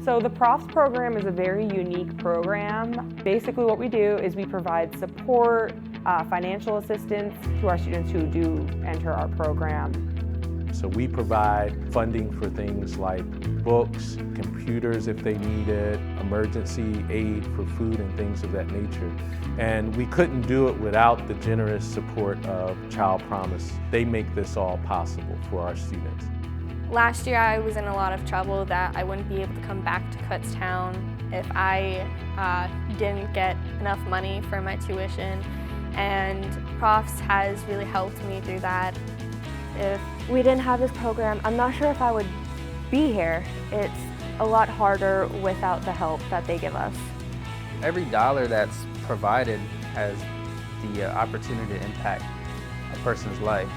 So the Profs program is a very unique program. Basically what we do is we provide support, financial assistance to our students who do enter our program. So we provide funding for things like books, computers if they need it, emergency aid for food and things of that nature. And we couldn't do it without the generous support of ChildPromise. They make this all possible for our students. Last year I was in a lot of trouble that I wouldn't be able to come back to Kutztown if I didn't get enough money for my tuition, and Profs has really helped me through that. If we didn't have this program, I'm not sure if I would be here. It's a lot harder without the help that they give us. Every dollar that's provided has the opportunity to impact a person's life.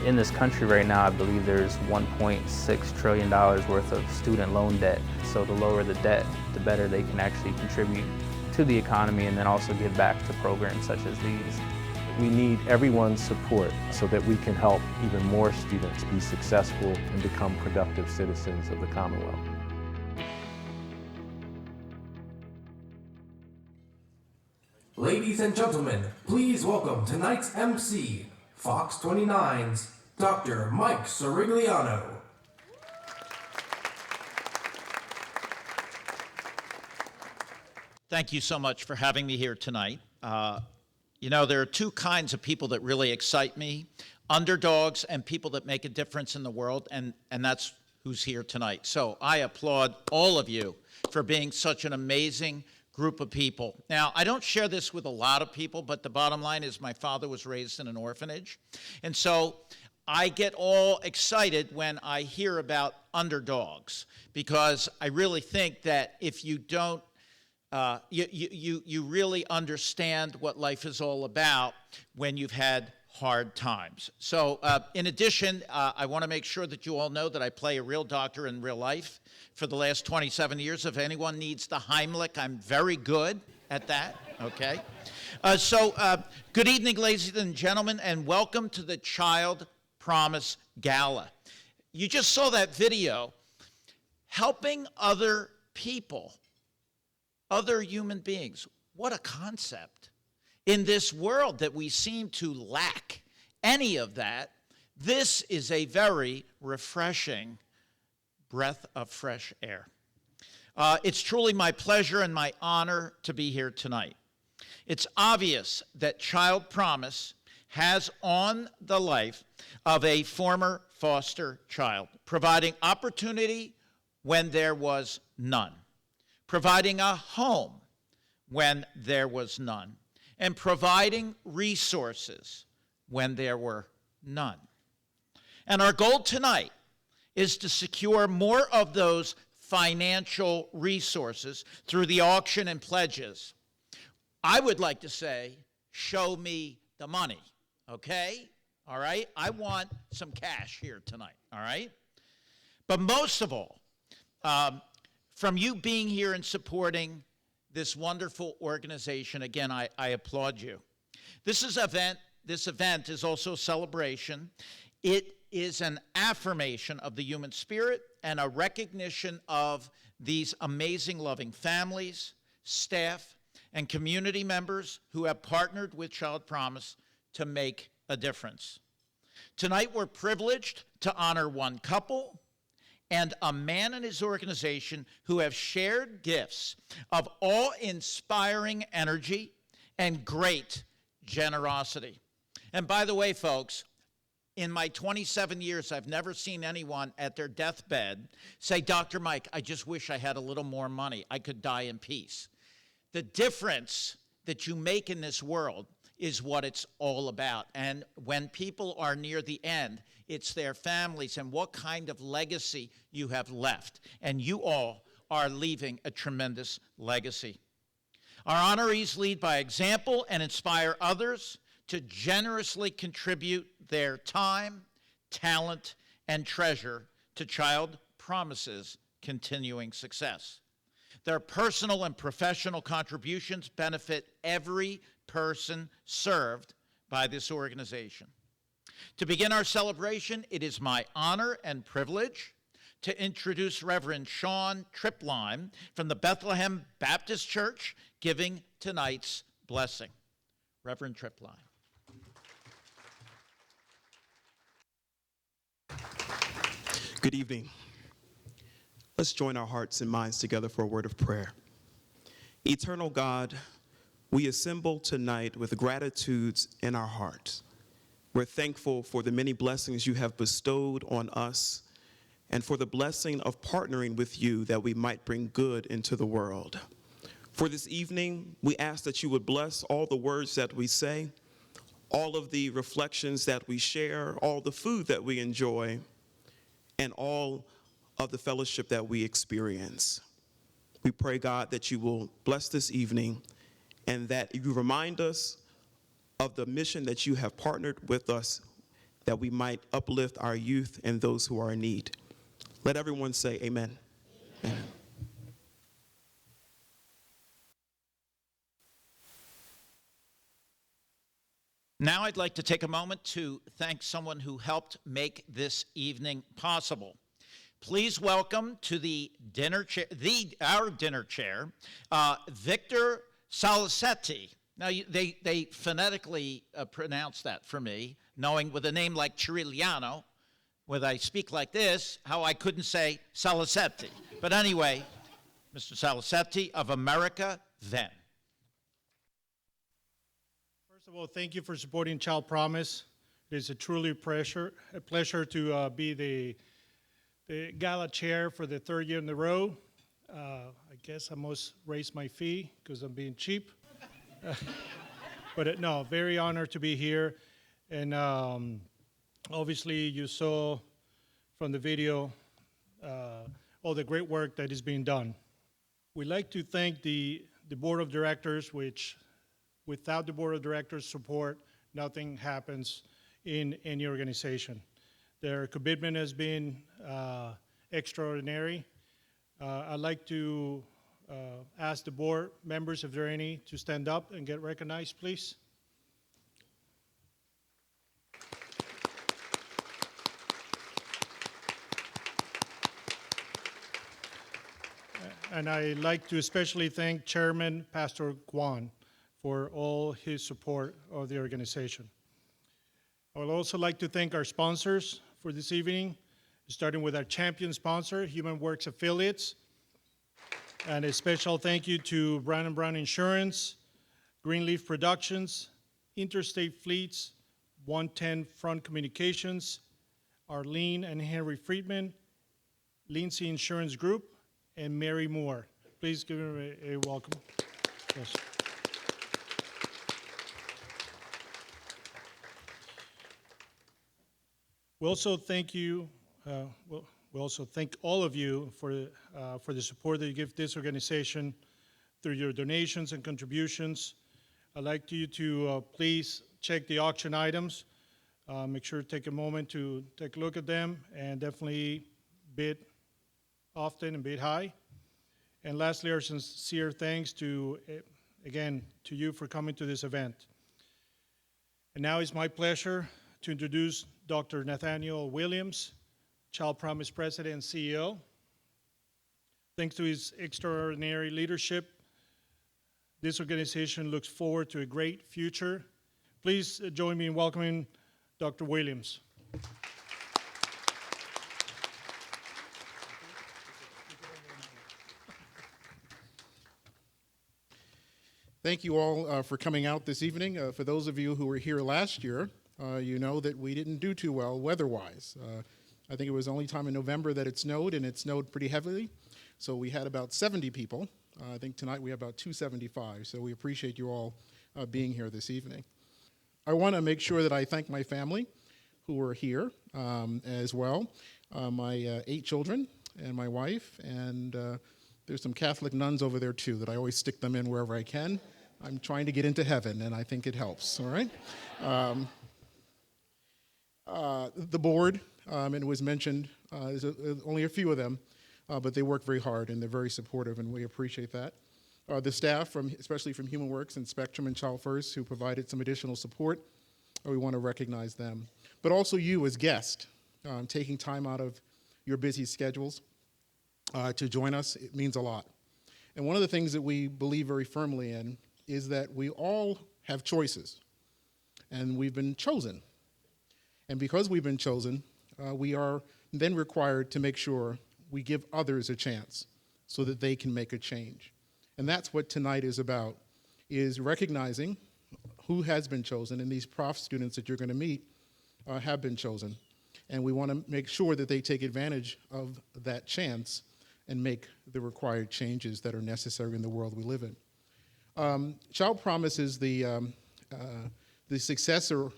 In this country right now, I believe there's $1.6 trillion worth of student loan debt. So the lower the debt, the better they can actually contribute to the economy and then also give back to programs such as these. We need everyone's support so that we can help even more students be successful and become productive citizens of the Commonwealth. Ladies and gentlemen, please welcome tonight's MC, Fox 29's Dr. Mike Sirigliano. Thank you so much for having me here tonight. You know, there are two kinds of people that really excite me, underdogs and people that make a difference in the world, and that's who's here tonight. So I applaud all of you for being such an amazing group of people. Now, I don't share this with a lot of people, but the bottom line is my father was raised in an orphanage. And so I get all excited when I hear about underdogs, because I really think that if you don't you really understand what life is all about when you've had hard times. So in addition, I want to make sure that you all know that I play a real doctor in real life for the last 27 years. If anyone needs the Heimlich, I'm very good at that, okay? Good evening, ladies and gentlemen, and welcome to the ChildPromise Gala. You just saw that video. Helping other people, other human beings. What a concept. In this world that we seem to lack any of that, this is a very refreshing breath of fresh air. It's truly my pleasure and my honor to be here tonight. It's obvious that ChildPromise has on the life of a former foster child, providing opportunity when there was none, providing a home when there was none, and providing resources when there were none. And our goal tonight is to secure more of those financial resources through the auction and pledges. I would like to say, show me the money, okay? All right? I want some cash here tonight, all right? But most of all, from you being here and supporting this wonderful organization, again, I applaud you. This event is also a celebration. It is an affirmation of the human spirit and a recognition of these amazing loving families, staff, and community members who have partnered with ChildPromise to make a difference. Tonight, we're privileged to honor one couple and a man and his organization who have shared gifts of awe-inspiring energy and great generosity. And by the way, folks, in my 27 years, I've never seen anyone at their deathbed say, Dr. Mike, I just wish I had a little more money. I could die in peace. The difference that you make in this world is what it's all about. And when people are near the end, it's their families and what kind of legacy you have left. And you all are leaving a tremendous legacy. Our honorees lead by example and inspire others to generously contribute their time, talent, and treasure to ChildPromise's continuing success. Their personal and professional contributions benefit every person served by this organization. To begin our celebration, it is my honor and privilege to introduce Reverend Sean Tripline from the Bethlehem Baptist Church, giving tonight's blessing. Reverend Tripline. Good evening. Let's join our hearts and minds together for a word of prayer. Eternal God, we assemble tonight with gratitudes in our hearts. We're thankful for the many blessings you have bestowed on us and for the blessing of partnering with you that we might bring good into the world. For this evening, we ask that you would bless all the words that we say, all of the reflections that we share, all the food that we enjoy, and all of the fellowship that we experience. We pray, God, that you will bless this evening and that you remind us of the mission that you have partnered with us, that we might uplift our youth and those who are in need. Let everyone say amen. Amen. Now I'd like to take a moment to thank someone who helped make this evening possible. Please welcome to the dinner chair, our dinner chair, Victor Salicetti. Now they phonetically pronounce that for me, knowing with a name like Cirigliano, when I speak like this, how I couldn't say Salicetti. But anyway, Mr. Salicetti of America Then. First of all, thank you for supporting Child Promise. It is a truly a pleasure to be the gala chair for the third year in a row. I guess I must raise my fee because I'm being cheap. But no, very honored to be here. And obviously you saw from the video all the great work that is being done. We'd like to thank the board of directors, which without the board of directors' support, nothing happens in any organization. Their commitment has been extraordinary. I'd like to ask the board members, if there are any, to stand up and get recognized, please. And I'd like to especially thank Chairman Pastor Kwan for all his support of the organization. I would also like to thank our sponsors for this evening, starting with our champion sponsor, Human Works Affiliates. And a special thank you to Brown & Brown Insurance, Greenleaf Productions, Interstate Fleets, 110 Front Communications, Arlene and Henry Friedman, Lindsay Insurance Group, and Mary Moore. Please give them a welcome. Yes. We also thank you. We also thank all of you for the support that you give this organization through your donations and contributions. I'd like you to please check the auction items. Make sure to take a moment to take a look at them and definitely bid often and bid high. And lastly, our sincere thanks to, again, to you for coming to this event. And now it's my pleasure to introduce Dr. Nathaniel Williams, Child Promise President and CEO. Thanks to his extraordinary leadership, this organization looks forward to a great future. Please join me in welcoming Dr. Williams. Thank you all for coming out this evening. For those of you who were here last year, you know that we didn't do too well weather-wise. I think it was the only time in November that it snowed, and it snowed pretty heavily. So we had about 70 people. I think tonight we have about 275. So we appreciate you all being here this evening. I want to make sure that I thank my family who were here as well. My 8 children and my wife, and there's some Catholic nuns over there too that I always stick them in wherever I can. I'm trying to get into heaven, and I think it helps, all right? The board, and it was mentioned, there's only a few of them, but they work very hard, and they're very supportive, and we appreciate that. The staff, especially from Human Works and Spectrum and Child First, who provided some additional support, we want to recognize them. But also you as guests, taking time out of your busy schedules to join us. It means a lot. And one of the things that we believe very firmly in is that we all have choices, and we've been chosen. And because we've been chosen, we are then required to make sure we give others a chance so that they can make a change. And that's what tonight is about, is recognizing who has been chosen, and these prof students that you're going to meet have been chosen. And we want to make sure that they take advantage of that chance and make the required changes that are necessary in the world we live in. ChildPromise is the successor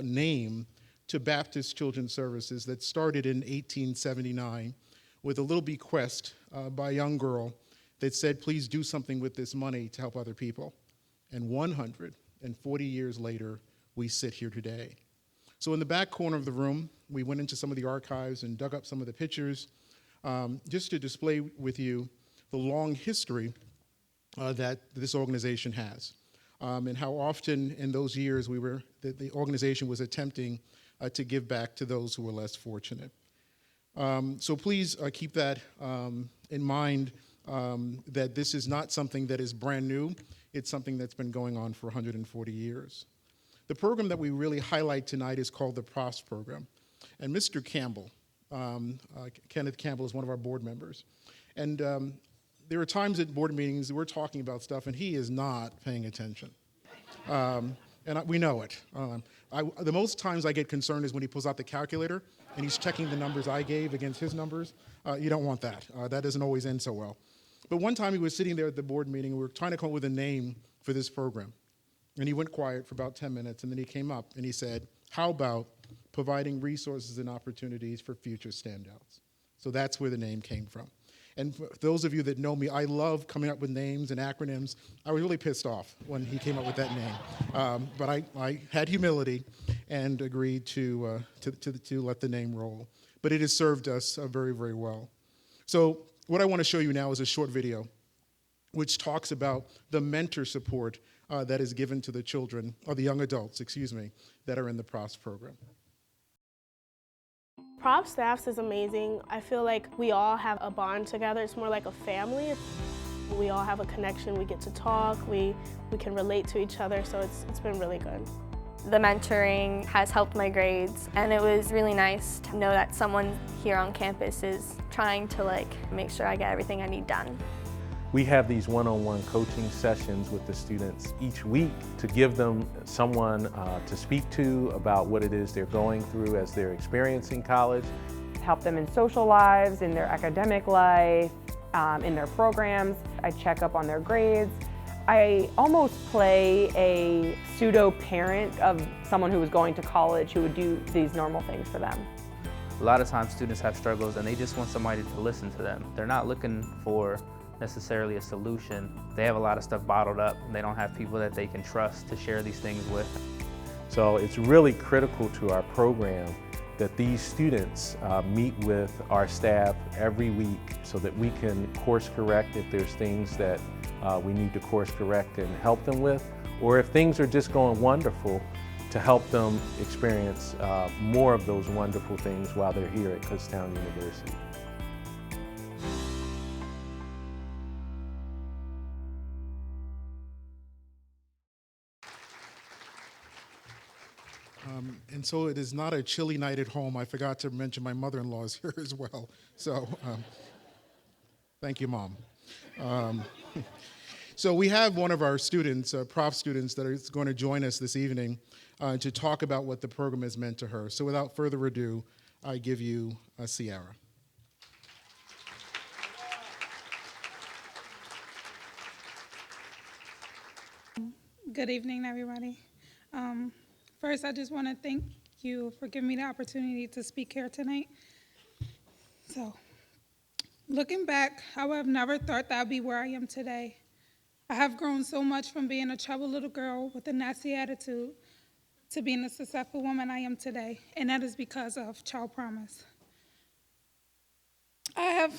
name to Baptist Children's Services that started in 1879 with a little bequest by a young girl that said, please do something with this money to help other people. And 140 years later, we sit here today. So in the back corner of the room, we went into some of the archives and dug up some of the pictures just to display with you the long history that this organization has, and how often in those years the organization was attempting to give back to those who were less fortunate. So please keep that in mind, that this is not something that is brand new. It's something that's been going on for 140 years. The program that we really highlight tonight is called the PROS program. And Mr. Campbell, Kenneth Campbell, is one of our board members. And there are times at board meetings we're talking about stuff and he is not paying attention. We know it. The most times I get concerned is when he pulls out the calculator and he's checking the numbers I gave against his numbers. You don't want that. That doesn't always end so well. But one time he was sitting there at the board meeting and we were trying to come up with a name for this program. And he went quiet for about 10 minutes and then he came up and he said, how about providing resources and opportunities for future standouts? So that's where the name came from. And for those of you that know me, I love coming up with names and acronyms. I was really pissed off when he came up with that name. But I had humility and agreed to let the name roll. But it has served us very, very well. So what I want to show you now is a short video which talks about the mentor support that is given to the children, or the young adults, that are in the PROS program. Prop staffs is amazing. I feel like we all have a bond together. It's more like a family. We all have a connection. We get to talk. We can relate to each other, so it's been really good. The mentoring has helped my grades, and it was really nice to know that someone here on campus is trying to make sure I get everything I need done. We have these one-on-one coaching sessions with the students each week to give them someone to speak to about what it is they're going through as they're experiencing college. Help them in social lives, in their academic life, in their programs. I check up on their grades. I almost play a pseudo-parent of someone who was going to college who would do these normal things for them. A lot of times students have struggles and they just want somebody to listen to them. They're not looking for necessarily a solution. They have a lot of stuff bottled up and they don't have people that they can trust to share these things with. So it's really critical to our program that these students meet with our staff every week so that we can course correct if there's things that we need to course correct and help them with, or if things are just going wonderful, to help them experience more of those wonderful things while they're here at Kutztown University. And so it is not a chilly night at home. I forgot to mention my mother-in-law is here as well. So thank you, Mom. So we have one of our students, prof students, that is going to join us this evening to talk about what the program has meant to her. So without further ado, I give you Sierra. Good evening, everybody. First, I just want to thank you for giving me the opportunity to speak here tonight. So, looking back, I would have never thought that I'd be where I am today. I have grown so much from being a troubled little girl with a nasty attitude to being the successful woman I am today, and that is because of ChildPromise. I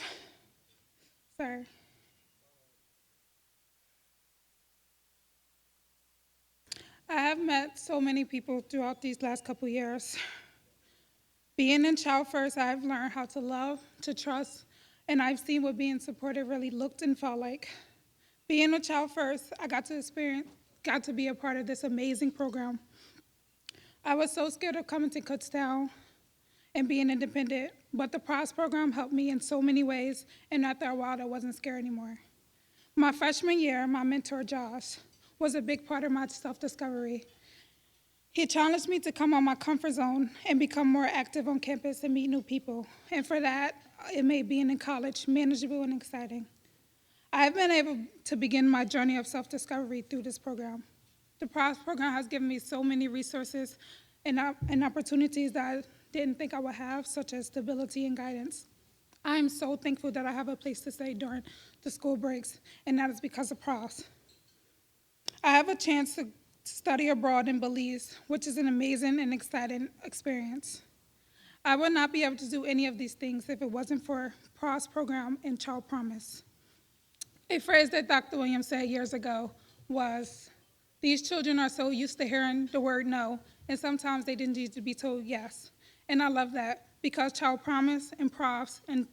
have met so many people throughout these last couple years. Being in Child First, I've learned how to love, to trust, and I've seen what being supported really looked and felt like. Being a Child First, I got to be a part of this amazing program. I was so scared of coming to Kutztown and being independent, but the PROS program helped me in so many ways, and after a while, I wasn't scared anymore. My freshman year, my mentor, Josh, was a big part of my self-discovery. He challenged me to come out my comfort zone and become more active on campus and meet new people. And for that, it made being in college manageable and exciting. I've been able to begin my journey of self-discovery through this program. The PROS program has given me so many resources and opportunities that I didn't think I would have, such as stability and guidance. I am so thankful that I have a place to stay during the school breaks, and that is because of PROS. I have a chance to study abroad in Belize, which is an amazing and exciting experience. I would not be able to do any of these things if it wasn't for PROS program and ChildPromise. A phrase that Dr. Williams said years ago was, "These children are so used to hearing the word no, and sometimes they didn't need to be told yes." And I love that, because ChildPromise and PROS and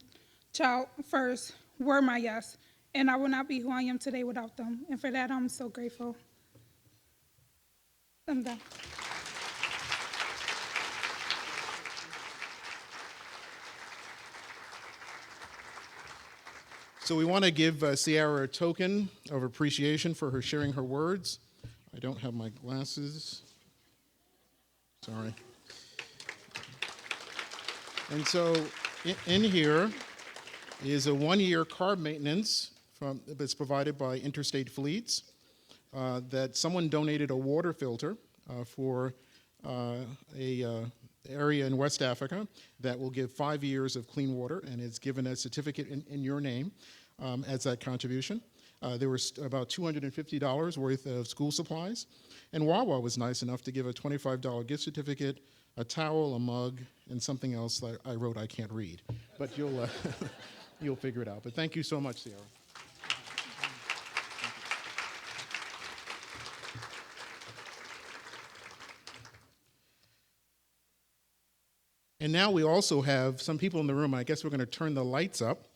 Child First were my yes, and I would not be who I am today without them. And for that, I'm so grateful. I'm done. So we want to give Sierra a token of appreciation for her sharing her words. I don't have my glasses. Sorry. And so in here is a one-year car maintenance that's provided by Interstate Fleets, that someone donated a water filter for a area in West Africa that will give 5 years of clean water, and it's given a certificate in your name as that contribution. There was about $250 worth of school supplies, and Wawa was nice enough to give a $25 gift certificate, a towel, a mug, and something else that I wrote I can't read, but you'll you'll figure it out. But thank you so much, Sierra. And now we also have some people in the room. I guess we're going to turn the lights up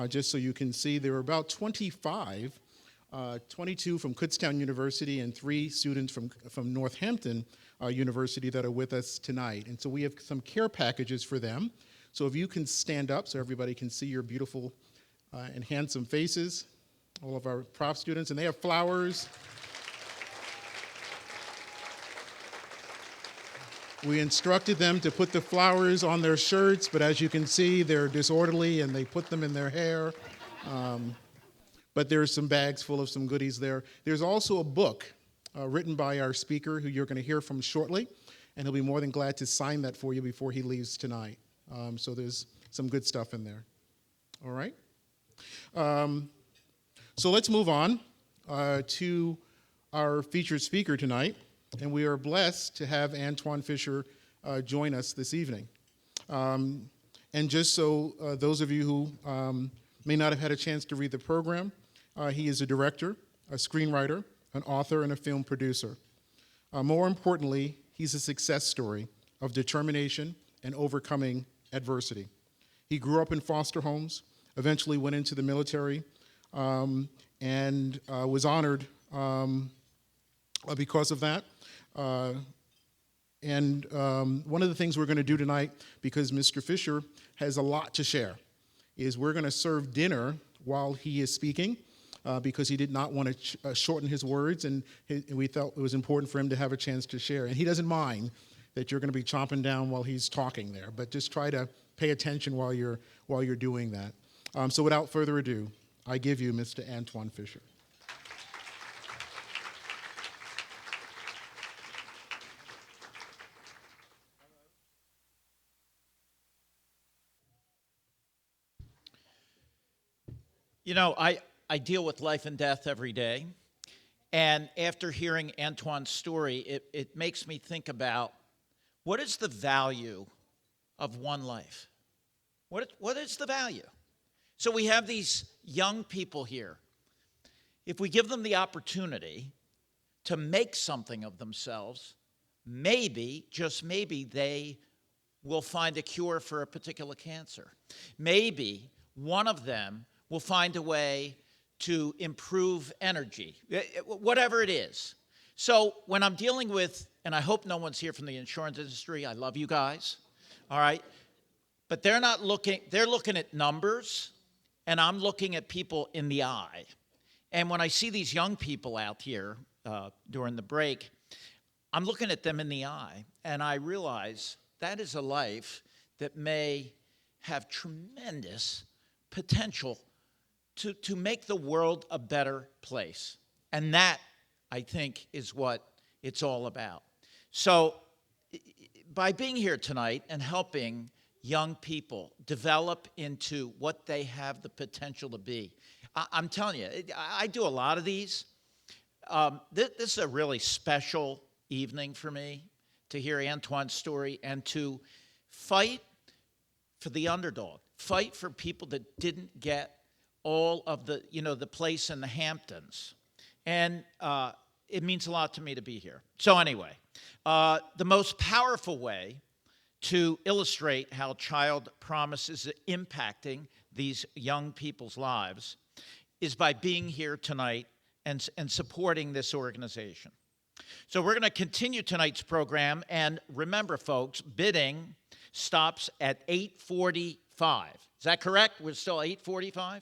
just so you can see. There are about 25, 22 from Kutztown University and 3 students from Northampton University that are with us tonight. And so we have some care packages for them. So if you can stand up so everybody can see your beautiful and handsome faces, all of our prof students. And they have flowers. We instructed them to put the flowers on their shirts, but as you can see, they're disorderly and they put them in their hair. But there's some bags full of some goodies there. There's also a book written by our speaker, who you're going to hear from shortly, and he'll be more than glad to sign that for you before he leaves tonight. So there's some good stuff in there. All right? So let's move on to our featured speaker tonight. And we are blessed to have Antoine Fisher join us this evening. And just so those of you who may not have had a chance to read the program, he is a director, a screenwriter, an author, and a film producer. More importantly, he's a success story of determination and overcoming adversity. He grew up in foster homes, eventually went into the military, and was honored because of that. And one of the things we're going to do tonight, because Mr. Fisher has a lot to share, is we're going to serve dinner while he is speaking, because he did not want to shorten his words, and we felt it was important for him to have a chance to share. And he doesn't mind that you're going to be chomping down while he's talking there, but just try to pay attention while you're doing that. So without further ado, I give you Mr. Antoine Fisher. You know, I deal with life and death every day. And after hearing Antoine's story, it makes me think about, what is the value of one life? What is the value? So we have these young people here. If we give them the opportunity to make something of themselves, maybe, just maybe, they will find a cure for a particular cancer. Maybe one of them will find a way to improve energy, whatever it is. So when I'm dealing with, and I hope no one's here from the insurance industry, I love you guys, all right? But they're looking at numbers, and I'm looking at people in the eye. And when I see these young people out here during the break, I'm looking at them in the eye, and I realize that is a life that may have tremendous potential to make the world a better place. And that, I think, is what it's all about. So by being here tonight and helping young people develop into what they have the potential to be, I'm telling you, I do a lot of these. This is a really special evening for me to hear Antoine's story and to fight for the underdog, fight for people that didn't get all of the, the place in the Hamptons. And it means a lot to me to be here. So anyway, the most powerful way to illustrate how ChildPromise is impacting these young people's lives is by being here tonight and supporting this organization. So we're going to continue tonight's program, and remember, folks, bidding stops at 8:45. Is that correct? We're still 8:45?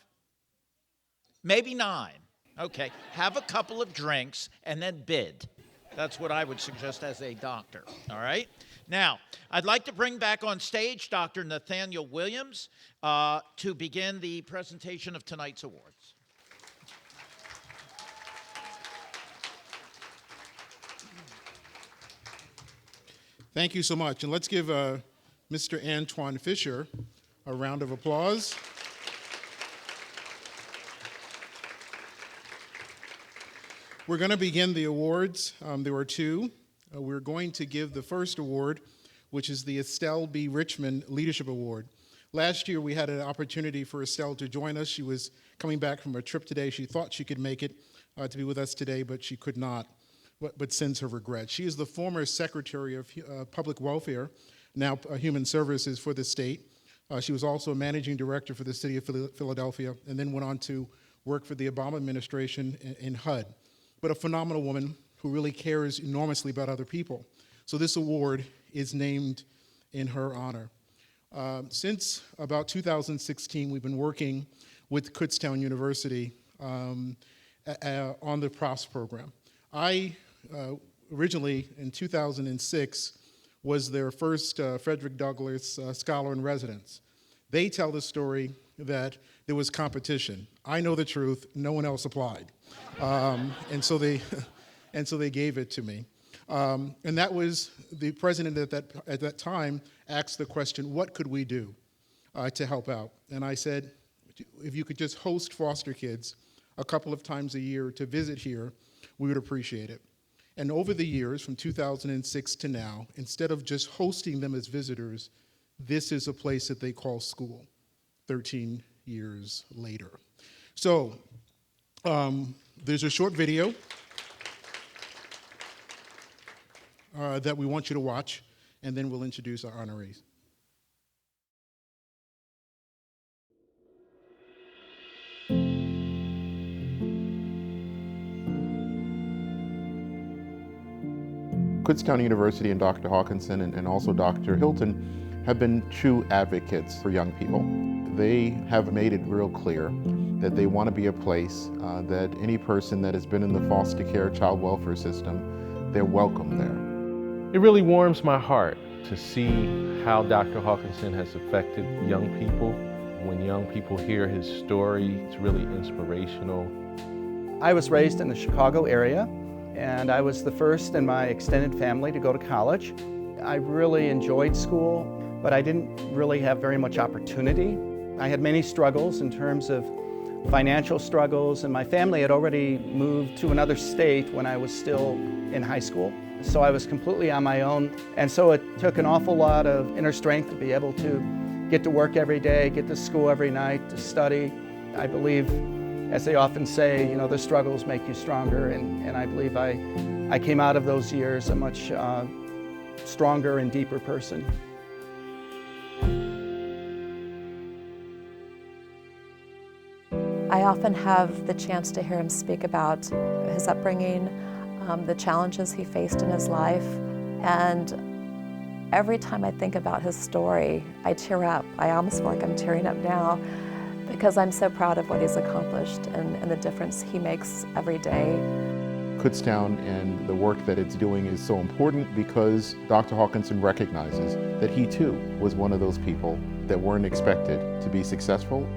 Maybe 9. Okay. Have a couple of drinks and then bid. That's what I would suggest as a doctor, all right? Now, I'd like to bring back on stage Dr. Nathaniel Williams to begin the presentation of tonight's awards. Thank you so much. And let's give Mr. Antoine Fisher a round of applause. We're going to begin the awards. There are two. We're going to give the first award, which is the Estelle B. Richmond Leadership Award. Last year, we had an opportunity for Estelle to join us. She was coming back from a trip today. She thought she could make it to be with us today, but she could not, but sends her regrets. She is the former Secretary of Public Welfare, now Human Services for the state. She was also a Managing Director for the City of Philadelphia, and then went on to work for the Obama administration in HUD. But a phenomenal woman who really cares enormously about other people. So this award is named in her honor. Since about 2016, we've been working with Kutztown University on the PROS program. I originally, in 2006, was their first Frederick Douglass Scholar in Residence. They tell the story that there was competition. I know the truth, no one else applied. And so they gave it to me. And that was the president at that time asked the question, what could we do to help out? And I said, if you could just host foster kids a couple of times a year to visit here, we would appreciate it. And over the years, from 2006 to now, instead of just hosting them as visitors, this is a place that they call school, 13 years later. So there's a short video that we want you to watch, and then we'll introduce our honorees. Kutztown University and Dr. Hawkinson and also Dr. Hilton have been true advocates for young people. They have made it real clear that they want to be a place that any person that has been in the foster care child welfare system, they're welcome there. It really warms my heart to see how Dr. Hawkinson has affected young people. When young people hear his story, it's really inspirational. I was raised in the Chicago area, and I was the first in my extended family to go to college. I really enjoyed school, but I didn't really have very much opportunity. I had many struggles in terms of financial struggles, and my family had already moved to another state when I was still in high school. So I was completely on my own, and so it took an awful lot of inner strength to be able to get to work every day, get to school every night, to study. I believe, as they often say, the struggles make you stronger, and I believe I came out of those years a much stronger and deeper person. I often have the chance to hear him speak about his upbringing, the challenges he faced in his life, and every time I think about his story, I tear up. I almost feel like I'm tearing up now because I'm so proud of what he's accomplished and the difference he makes every day. Kutztown and the work that it's doing is so important because Dr. Hawkinson recognizes that he too was one of those people that weren't expected to be successful.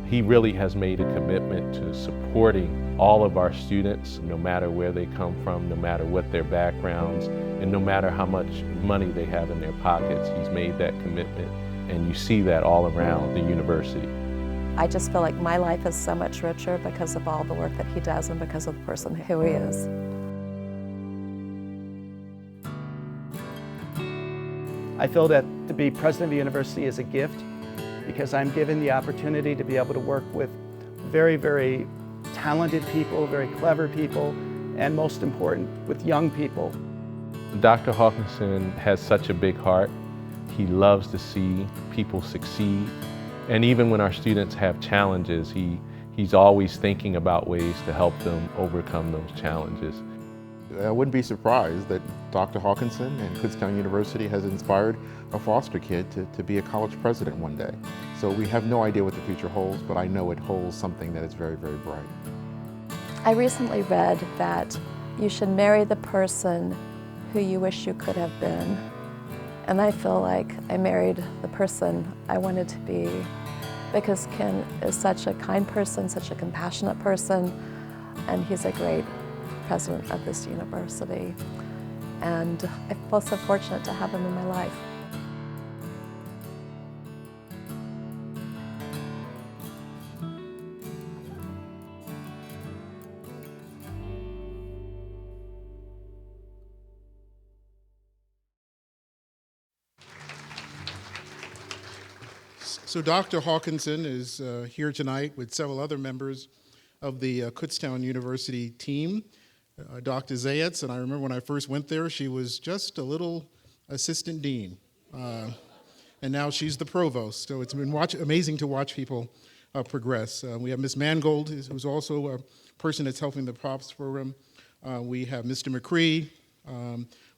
He really has made a commitment to supporting all of our students, no matter where they come from, no matter what their backgrounds, and no matter how much money they have in their pockets. He's made that commitment, and you see that all around the university. I just feel like my life is so much richer because of all the work that he does and because of the person who he is. I feel that to be president of the university is a gift because I'm given the opportunity to be able to work with very, very talented people, very clever people, and most important, with young people. Dr. Hawkinson has such a big heart. He loves to see people succeed. And even when our students have challenges, he's always thinking about ways to help them overcome those challenges. I wouldn't be surprised that Dr. Hawkinson and Kutztown University has inspired a foster kid to be a college president one day. So we have no idea what the future holds, but I know it holds something that is very, very bright. I recently read that you should marry the person who you wish you could have been. And I feel like I married the person I wanted to be because Ken is such a kind person, such a compassionate person, and he's a great president of this university. And I feel so fortunate to have him in my life. So Dr. Hawkinson is here tonight with several other members of the Kutztown University team. Dr. Zayetz, and I remember when I first went there, she was just a little assistant dean. And now she's the provost. So it's been amazing to watch people progress. We have Ms. Mangold, who's also a person that's helping the props program. We have Mr. McCree.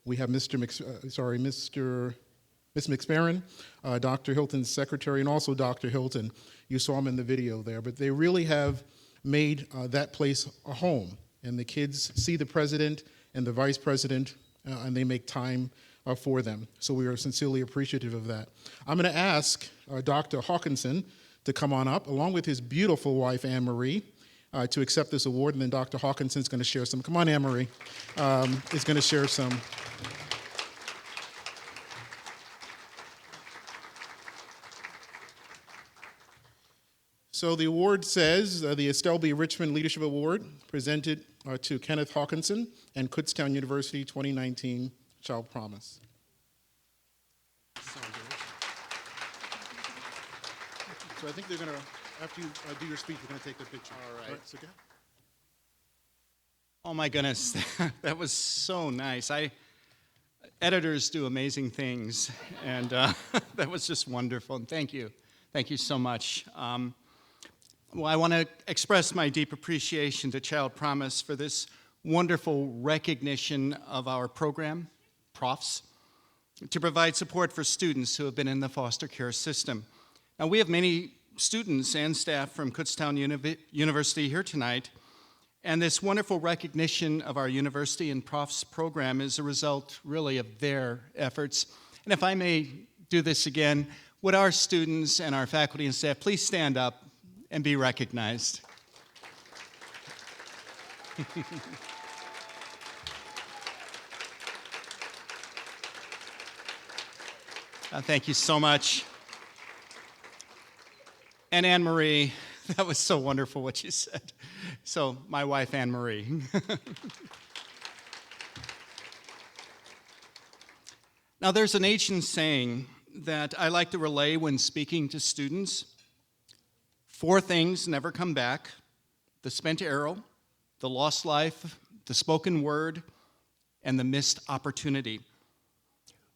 We have Miss McSparron, Dr. Hilton's secretary, and also Dr. Hilton. You saw him in the video there. But they really have made that place a home. And the kids see the president and the vice president, and they make time for them. So we are sincerely appreciative of that. I'm going to ask Dr. Hawkinson to come on up, along with his beautiful wife, Anne-Marie, to accept this award. And then Dr. Hawkinson's going to share some. Come on, Anne-Marie. Is going to share some. So the award says the Estelle B. Richmond Leadership Award, presented to Kenneth Hawkinson and Kutztown University 2019 ChildPromise. So I think they're going to, after you do your speech, we're going to take their picture. All right. So go ahead. Oh my goodness, that was so nice. Editors do amazing things, and that was just wonderful. And thank you so much. Well, I want to express my deep appreciation to ChildPromise for this wonderful recognition of our program, profs, to provide support for students who have been in the foster care system. Now, we have many students and staff from Kutztown University here tonight, and this wonderful recognition of our university and profs program is a result, really, of their efforts. And if I may do this again, would our students and our faculty and staff please stand up and be recognized? Thank you so much. And Anne-Marie, that was so wonderful what you said. So, my wife, Anne-Marie. Now, there's an ancient saying that I like to relay when speaking to students. 4 things never come back: the spent arrow, the lost life, the spoken word, and the missed opportunity.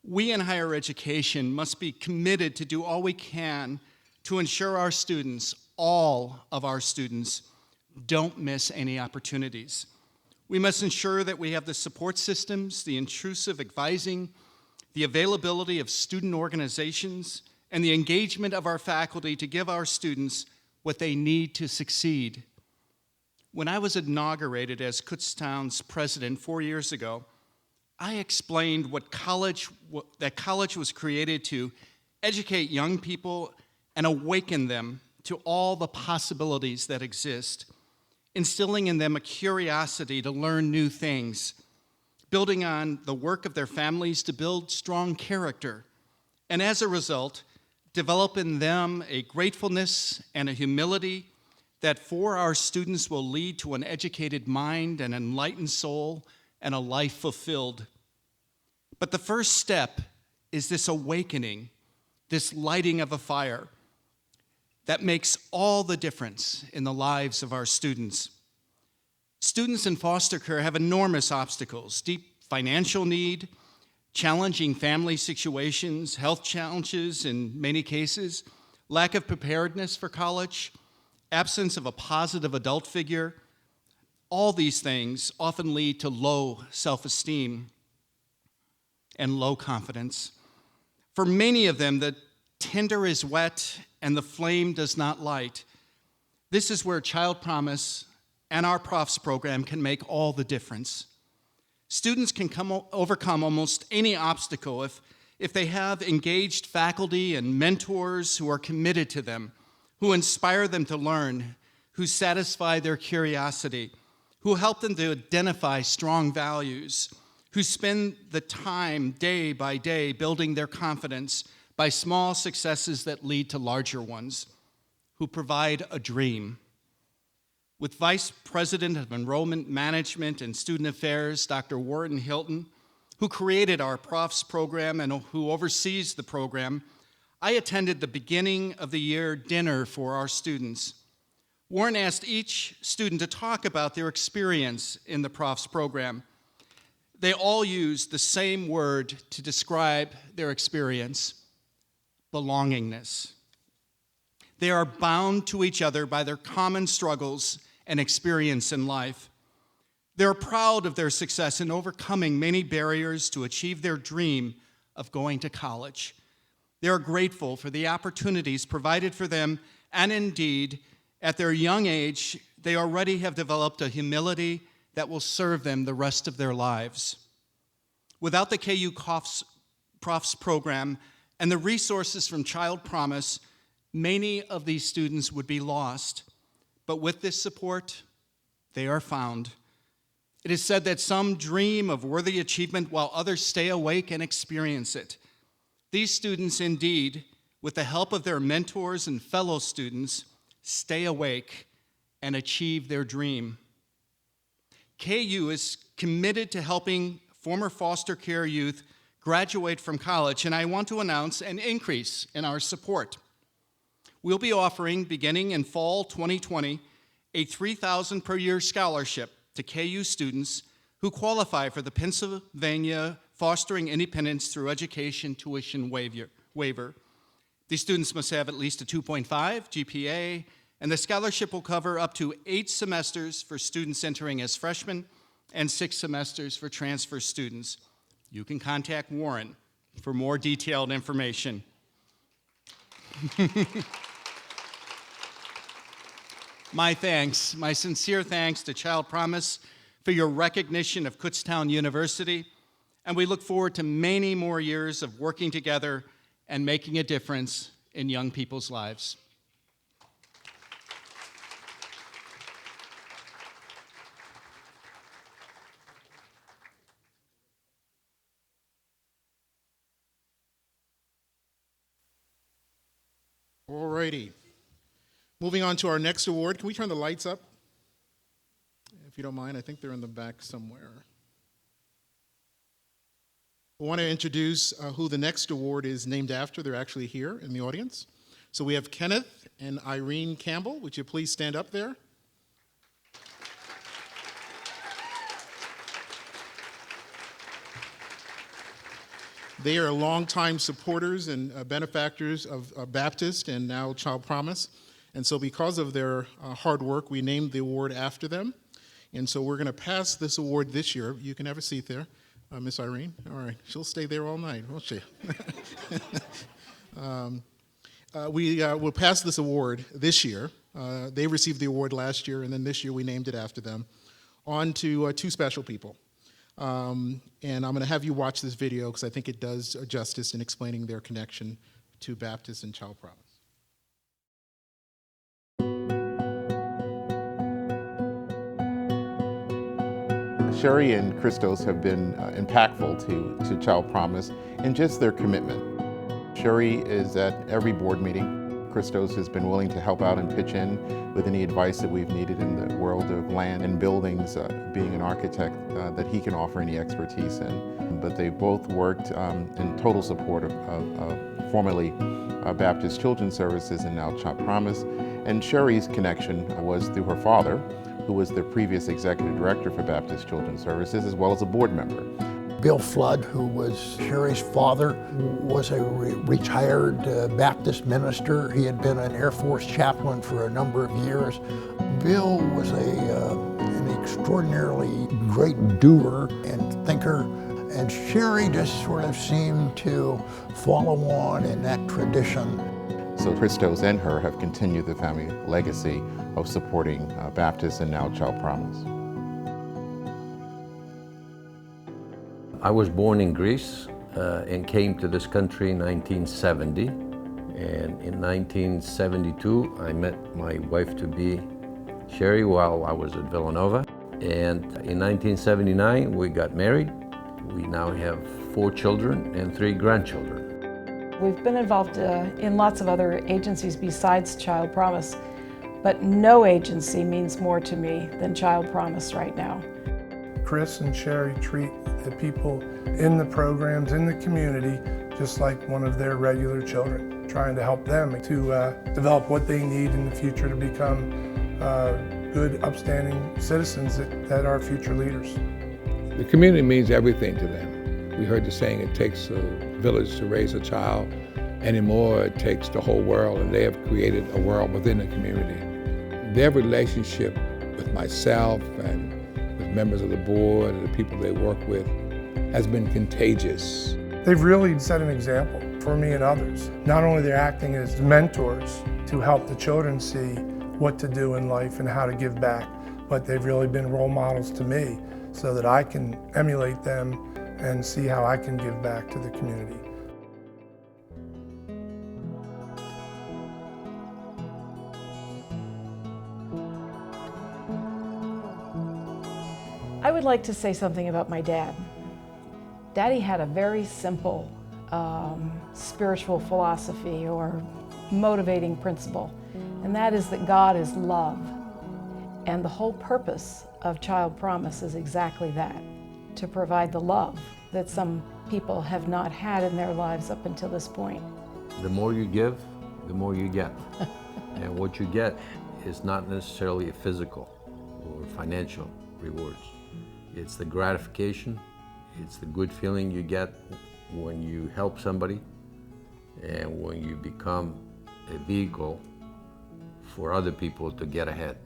We in higher education must be committed to do all we can to ensure our students, all of our students, Don't miss any opportunities. We must ensure that we have the support systems, the intrusive advising, the availability of student organizations, and the engagement of our faculty to give our students what they need to succeed. When I was inaugurated as Kutztown's president 4 years ago, I explained that college was created to educate young people and awaken them to all the possibilities that exist, instilling in them a curiosity to learn new things, building on the work of their families to build strong character, and as a result, develop in them a gratefulness and a humility that for our students will lead to an educated mind, an enlightened soul, and a life fulfilled. But the first step is this awakening, this lighting of a fire that makes all the difference in the lives of our students. Students in foster care have enormous obstacles: deep financial need, challenging family situations, health challenges in many cases, lack of preparedness for college, absence of a positive adult figure. All these things often lead to low self-esteem and low confidence. For many of them, the tinder is wet and the flame does not light. This is where ChildPromise and our Profs program can make all the difference. Students can overcome almost any obstacle if they have engaged faculty and mentors who are committed to them, who inspire them to learn, who satisfy their curiosity, who help them to identify strong values, who spend the time day by day building their confidence by small successes that lead to larger ones, who provide a dream. With Vice President of Enrollment Management and Student Affairs, Dr. Warren Hilton, who created our Profs program and who oversees the program, I attended the beginning of the year dinner for our students. Warren asked each student to talk about their experience in the Profs program. They all used the same word to describe their experience: belongingness. They are bound to each other by their common struggles and experience in life. They're proud of their success in overcoming many barriers to achieve their dream of going to college. They are grateful for the opportunities provided for them, and indeed, at their young age, they already have developed a humility that will serve them the rest of their lives. Without the KU Profs program and the resources from ChildPromise, many of these students would be lost. But with this support, they are found. It is said that some dream of worthy achievement while others stay awake and experience it. These students, indeed, with the help of their mentors and fellow students, stay awake and achieve their dream. KU is committed to helping former foster care youth graduate from college, and I want to announce an increase in our support. We'll be offering, beginning in fall 2020, a $3,000 per year scholarship to KU students who qualify for the Pennsylvania Fostering Independence Through Education Tuition Waiver. These students must have at least a 2.5 GPA, and the scholarship will cover up to 8 semesters for students entering as freshmen and 6 semesters for transfer students. You can contact Warren for more detailed information. My sincere thanks to ChildPromise for your recognition of Kutztown University, and we look forward to many more years of working together and making a difference in young people's lives. All righty. Moving on to our next award. Can we turn the lights up? If you don't mind, I think they're in the back somewhere. I want to introduce who the next award is named after. They're actually here in the audience. So we have Kenneth and Irene Campbell. Would you please stand up there? They are longtime supporters and benefactors of Baptist and now ChildPromise. And so because of their hard work, we named the award after them. And so we're going to pass this award this year. You can have a seat there, Miss Irene. All right, she'll stay there all night, won't she? We will pass this award this year. They received the award last year, and then this year we named it after them, on to two special people. And I'm going to have you watch this video because I think it does justice in explaining their connection to Baptist and Child Promise. Sherry and Christos have been impactful to Child Promise in just their commitment. Sherry is at every board meeting. Christos has been willing to help out and pitch in with any advice that we've needed in the world of land and buildings, being an architect, that he can offer any expertise in. But they both worked in total support of formerly Baptist Children's Services and now Child Promise. And Sherry's connection was through her father, who was the previous executive director for Baptist Children's Services, as well as a board member. Bill Flood, who was Sherry's father, was a retired Baptist minister. He had been an Air Force chaplain for a number of years. Bill was an extraordinarily great doer and thinker, and Sherry just sort of seemed to follow on in that tradition. So Christos and her have continued the family legacy of supporting Baptist and now Child Promise. I was born in Greece and came to this country in 1970. And in 1972, I met my wife-to-be, Sherry, while I was at Villanova. And in 1979, we got married. We now have 4 children and 3 grandchildren. We've been involved in lots of other agencies besides Child Promise, but no agency means more to me than Child Promise right now. Chris and Sherry treat the people in the programs, in the community, just like one of their regular children, trying to help them to develop what they need in the future to become good, upstanding citizens that are future leaders. The community means everything to them. We heard the saying, it takes a village to raise a child. Anymore, it takes the whole world, and they have created a world within the community. Their relationship with myself and with members of the board and the people they work with has been contagious. They've really set an example for me and others. Not only they're acting as mentors to help the children see what to do in life and how to give back, but they've really been role models to me so that I can emulate them and see how I can give back to the community. I would like to say something about my dad. Daddy had a very simple spiritual philosophy or motivating principle, and that is that God is love. And the whole purpose of Child Promise is exactly that, to provide the love that some people have not had in their lives up until this point. The more you give, the more you get. And what you get is not necessarily a physical or financial rewards. It's the gratification, it's the good feeling you get when you help somebody and when you become a vehicle for other people to get ahead.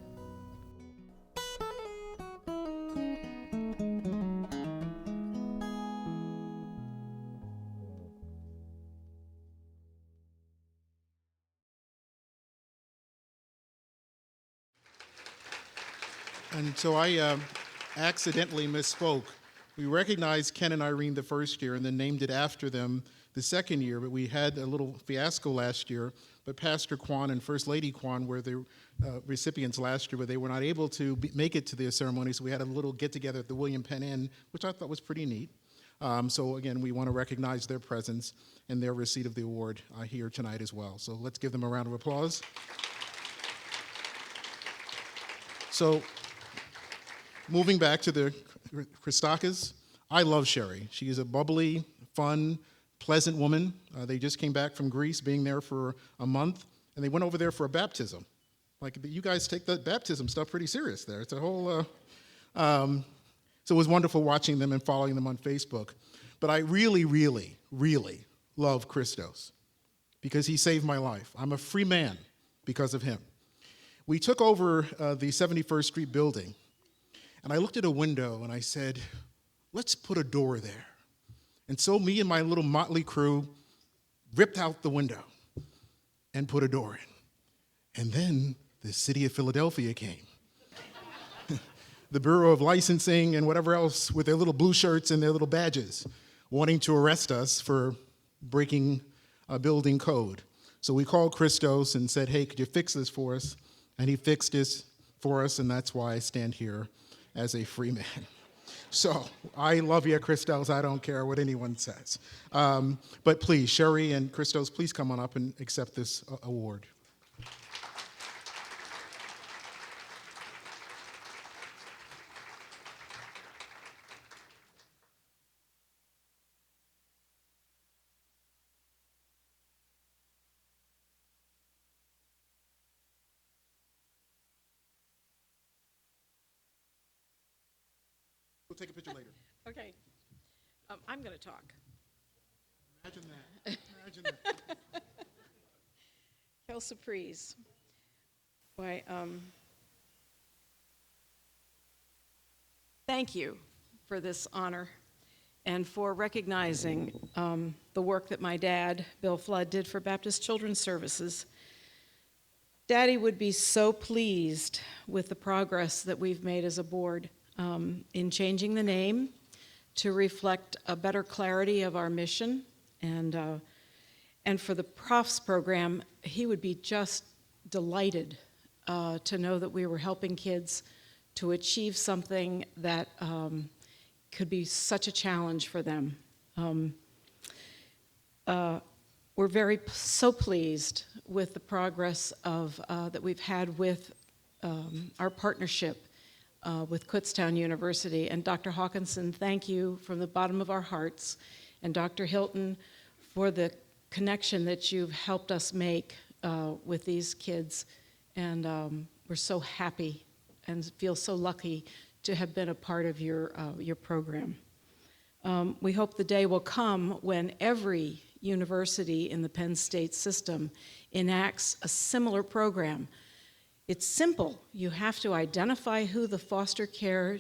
And so I accidentally misspoke. We recognized Ken and Irene the first year and then named it after them the second year, but we had a little fiasco last year. But Pastor Kwan and First Lady Kwan were the recipients last year, but they were not able to make it to their ceremony, so we had a little get-together at the William Penn Inn, which I thought was pretty neat. So again, we want to recognize their presence and their receipt of the award here tonight as well. So let's give them a round of applause. So moving back to the Christakis, I love Sherry. She is a bubbly, fun, pleasant woman. They just came back from Greece, being there for a month, and they went over there for a baptism. Like, you guys take the baptism stuff pretty serious there. It's a whole, so it was wonderful watching them and following them on Facebook. But I really, really, really love Christos because he saved my life. I'm a free man because of him. we took over the 71st Street building, and I looked at a window and I said, let's put a door there. And so me and my little motley crew ripped out the window and put a door in. And then the city of Philadelphia came. The Bureau of Licensing and whatever else with their little blue shirts and their little badges, wanting to arrest us for breaking a building code. So we called Christos and said, hey, could you fix this for us? And he fixed this for us, and that's why I stand here as a free man. So I love you, Christos. I don't care what anyone says. But please, Sherry and Christos, please come on up and accept this award. We'll take a picture later. Okay. I'm going to talk. Imagine that. Imagine that. Quelle surprise. Why, thank you for this honor and for recognizing the work that my dad, Bill Flood, did for Baptist Children's Services. Daddy would be so pleased with the progress that we've made as a board in changing the name to reflect a better clarity of our mission. And for the Profs program, he would be just delighted to know that we were helping kids to achieve something that could be such a challenge for them. We're so pleased with the progress that we've had with our partnership with Kutztown University. And Dr. Hawkinson, thank you from the bottom of our hearts. And Dr. Hilton, for the connection that you've helped us make with these kids. And we're so happy and feel so lucky to have been a part of your program. We hope the day will come when every university in the Penn State system enacts a similar program. It's simple. You have to identify who the foster care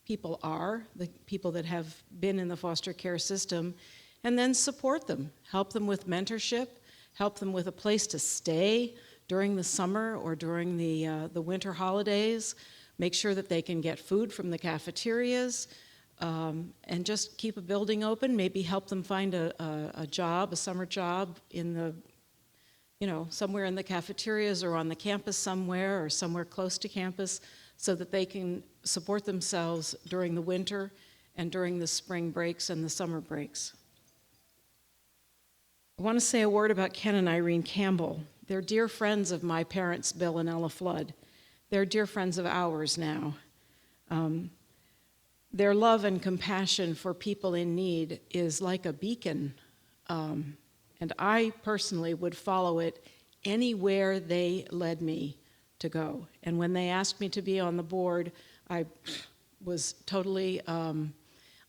people are, the people that have been in the foster care system, and then support them. Help them with mentorship, help them with a place to stay during the summer or during the winter holidays, make sure that they can get food from the cafeterias, and just keep a building open, maybe help them find a job, a summer job in the somewhere in the cafeterias or on the campus somewhere or somewhere close to campus so that they can support themselves during the winter and during the spring breaks and the summer breaks. I want to say a word about Ken and Irene Campbell. They're dear friends of my parents, Bill and Ella Flood. They're dear friends of ours now. Their love and compassion for people in need is like a beacon. And I personally would follow it anywhere they led me to go. And when they asked me to be on the board, I was totally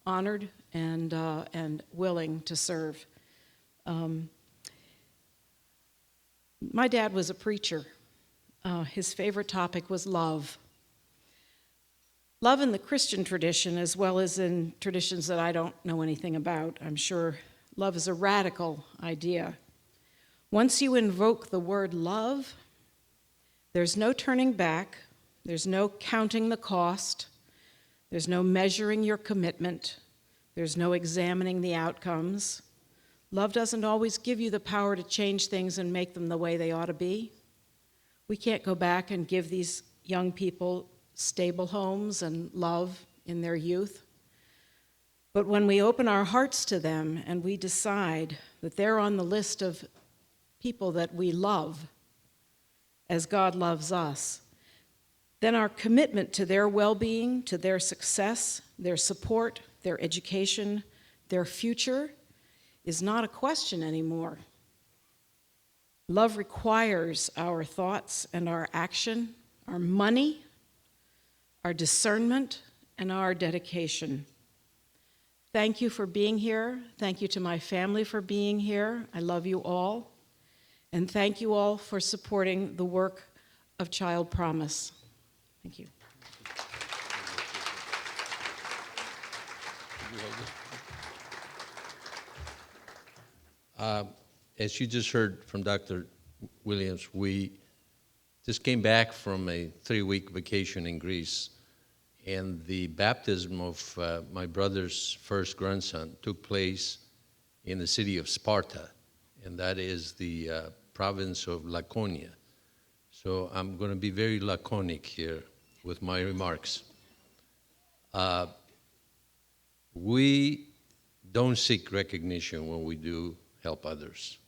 honored and willing to serve. My dad was a preacher. His favorite topic was love. Love in the Christian tradition, as well as in traditions that I don't know anything about. I'm sure love is a radical idea. Once you invoke the word love, there's no turning back, there's no counting the cost, there's no measuring your commitment, there's no examining the outcomes. Love doesn't always give you the power to change things and make them the way they ought to be. We can't go back and give these young people stable homes and love in their youth. But when we open our hearts to them and we decide that they're on the list of people that we love as God loves us, then our commitment to their well-being, to their success, their support, their education, their future is not a question anymore. Love requires our thoughts and our action, our money, our discernment, and our dedication. Thank you for being here. Thank you to my family for being here. I love you all. And thank you all for supporting the work of ChildPromise. Thank you. As you just heard from Dr. Williams, we just came back from a 3-week vacation in Greece, and the baptism of my brother's first grandson took place in the city of Sparta, and that is the province of Laconia. So I'm going to be very laconic here with my remarks. We don't seek recognition when we do help others,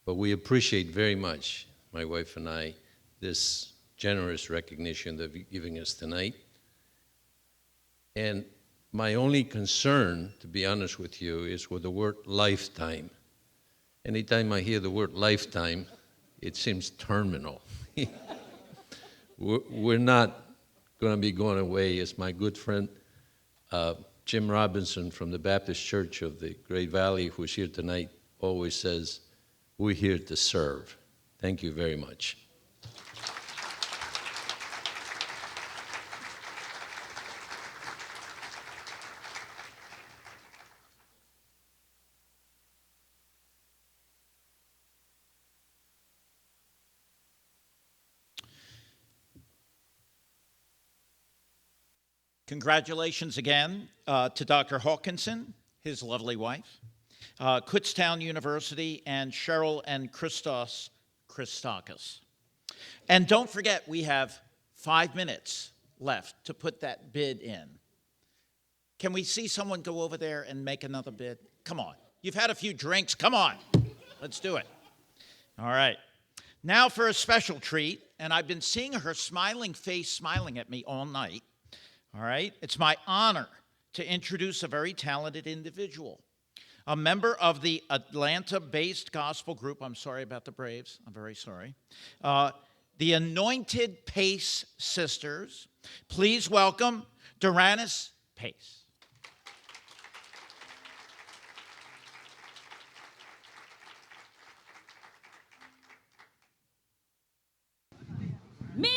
but we appreciate very much, my wife and I, this generous recognition that you're giving us tonight. And my only concern, to be honest with you, is with the word lifetime. Anytime I hear the word lifetime, it seems terminal. We're not going to be going away. As my good friend Jim Robinson from the Baptist Church of the Great Valley, who's here tonight, always says, we're here to serve. Thank you very much. Congratulations again to Dr. Hawkinson, his lovely wife, Kutztown University, and Cheryl and Christos Christakis. And don't forget, we have 5 minutes left to put that bid in. Can we see someone go over there and make another bid? Come on. You've had a few drinks. Come on. Let's do it. All right. Now for a special treat, and I've been seeing her smiling face smiling at me all night. All right? It's my honor to introduce a very talented individual, a member of the Atlanta-based gospel group. I'm sorry about the Braves. I'm very sorry. The Anointed Pace Sisters. Please welcome Doranis Pace. Miracles,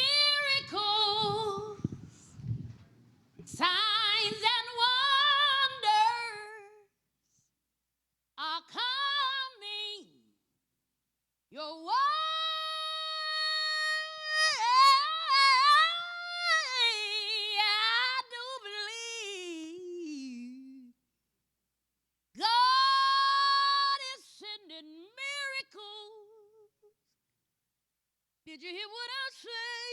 signs and wonders are coming your way. I do believe God is sending miracles. Did you hear what I say?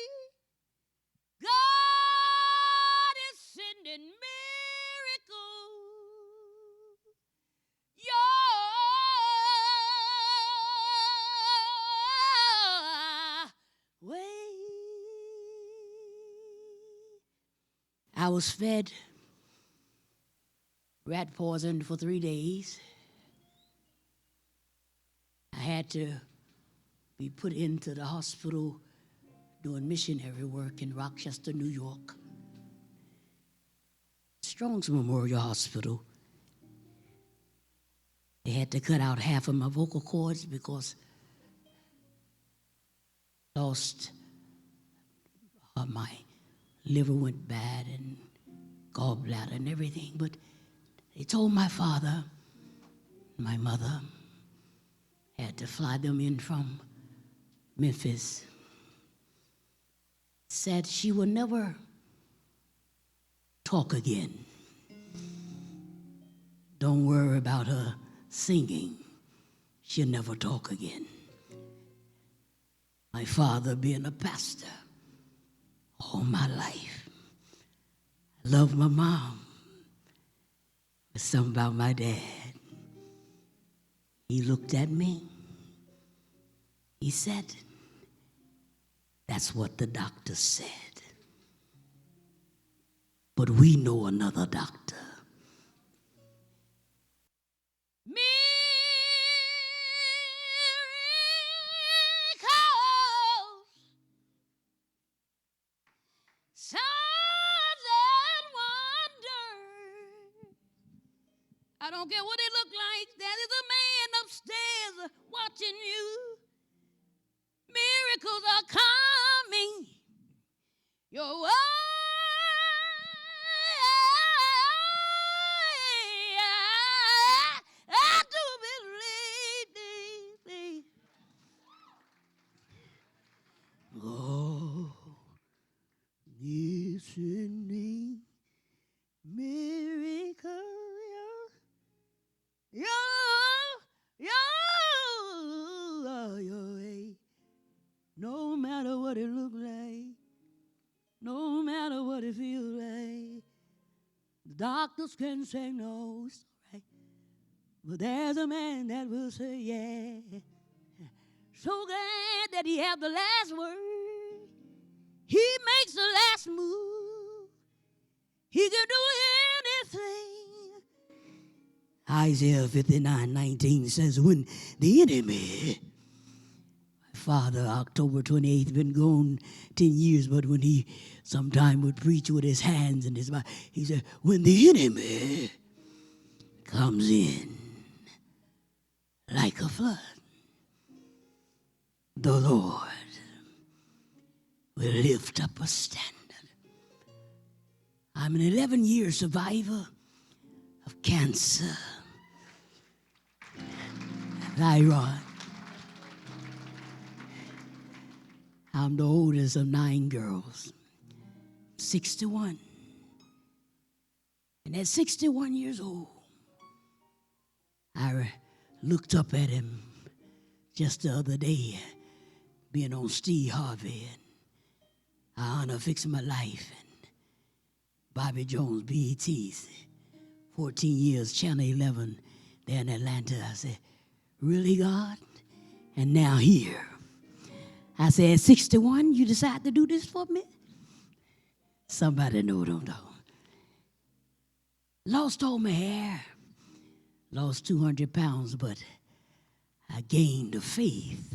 God is sending miracles your way. I was fed rat poison for 3 days. I had to be put into the hospital doing missionary work in Rochester, New York. Strong's Memorial Hospital. They had to cut out half of my vocal cords because I lost my liver went bad and gallbladder and everything. But they told my father, my mother, had to fly them in from Memphis. Said she would never talk again. Don't worry about her singing. She'll never talk again. My father being a pastor all my life. I love my mom. But something about my dad. He looked at me. He said, that's what the doctor said. But we know another doctor. Miracles, signs and wonders. I don't care what it look like. There is a man upstairs watching you. Miracles. Miracles are coming your way. I do believe. Oh, listening miracle. Your way. No matter what it look like, no matter what it feel like, the doctors can say no, it's all right. But there's a man that will say yeah. So glad that he have the last word. He makes the last move. He can do anything. Isaiah 59:19 says, when the enemy, Father, October 28th, been gone 10 years, but when he sometime would preach with his hands and his mouth, he said, when the enemy comes in like a flood, the Lord will lift up a standard. I'm an 11-year survivor of cancer, thyroid. I'm the oldest of 9 girls, 61. And at 61 years old, I looked up at him just the other day, being on Steve Harvey and I Honor Fixing My Life and Bobby Jones, BET's, 14 years, Channel 11, there in Atlanta. I said, really, God? And now here. I said, at 61, you decide to do this for me? Somebody know what I'm talking. Lost all my hair, lost 200 pounds, but I gained the faith.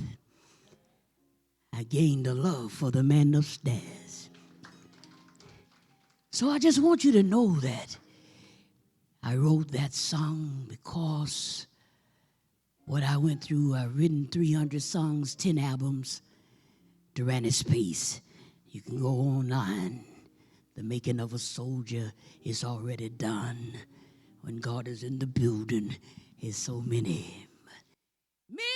I gained the love for the man upstairs. So I just want you to know that I wrote that song because what I went through, I've written 300 songs, 10 albums, Durant Space. You can go online. The making of a soldier is already done. When God is in the building, there's so many miracles.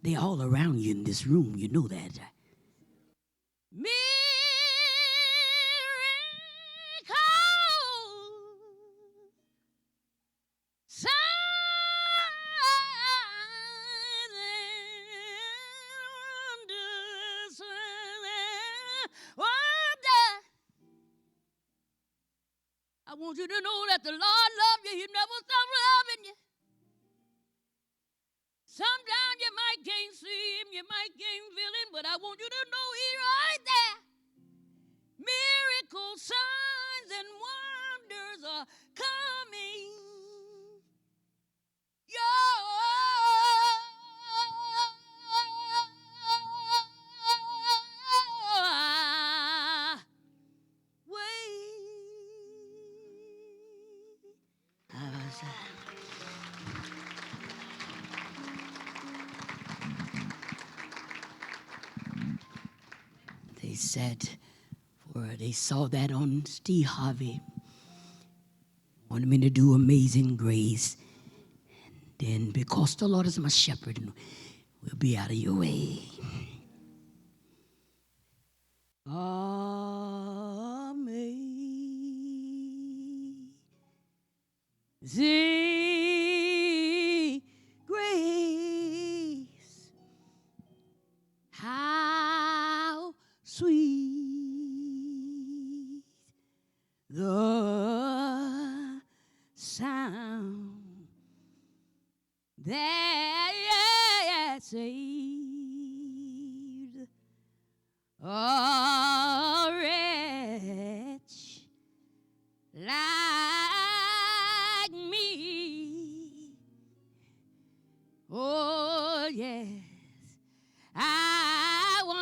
They're all around you in this room, you know that. Miracles. Signs and wonder. I want you to know that the Lord loves you. He never stops loving you. Sometimes you might can't see him, you might can't feel him, but I want you to know he's right there. Miracles, signs, and wonders are coming. They said, they saw that on Steve Harvey, wanted me to do Amazing Grace. And then, because the Lord is my shepherd, we'll be out of your way. Amazing grace, how sweet the sound that saved a wretch like me. Oh, yes, I was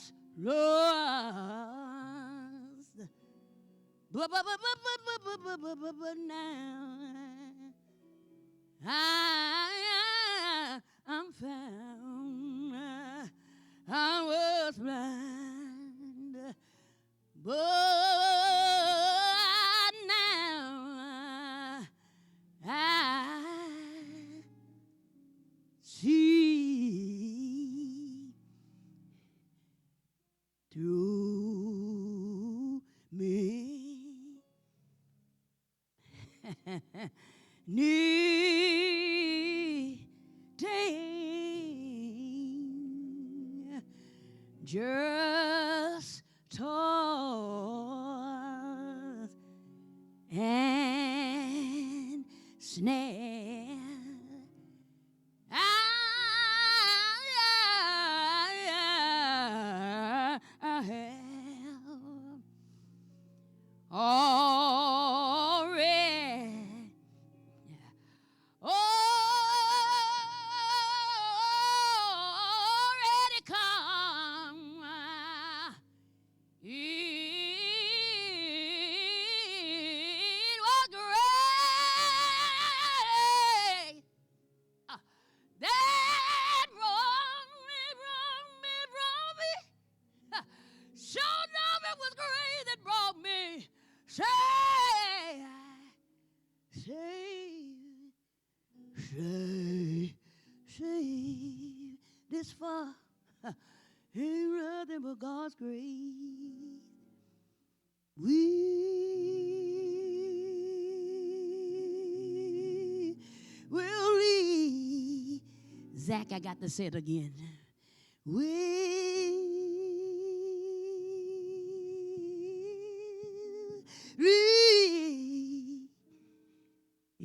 lost. but now I'm found. I was blind, but now I see through me. New day, just toss and snare. I have already come. It was great that brought me. Sure enough, it was great that brought me. Say, this far ain't nothing but God's grace. We will leave. Zach, I got to say it again.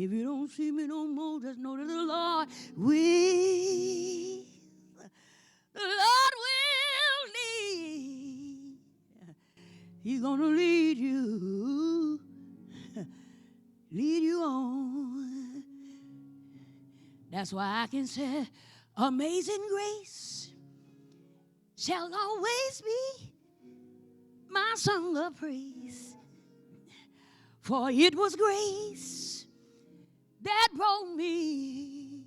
If you don't see me no more, just know that the Lord will lead. He's gonna lead you on. That's why I can say, amazing grace shall always be my song of praise. For it was grace that brought me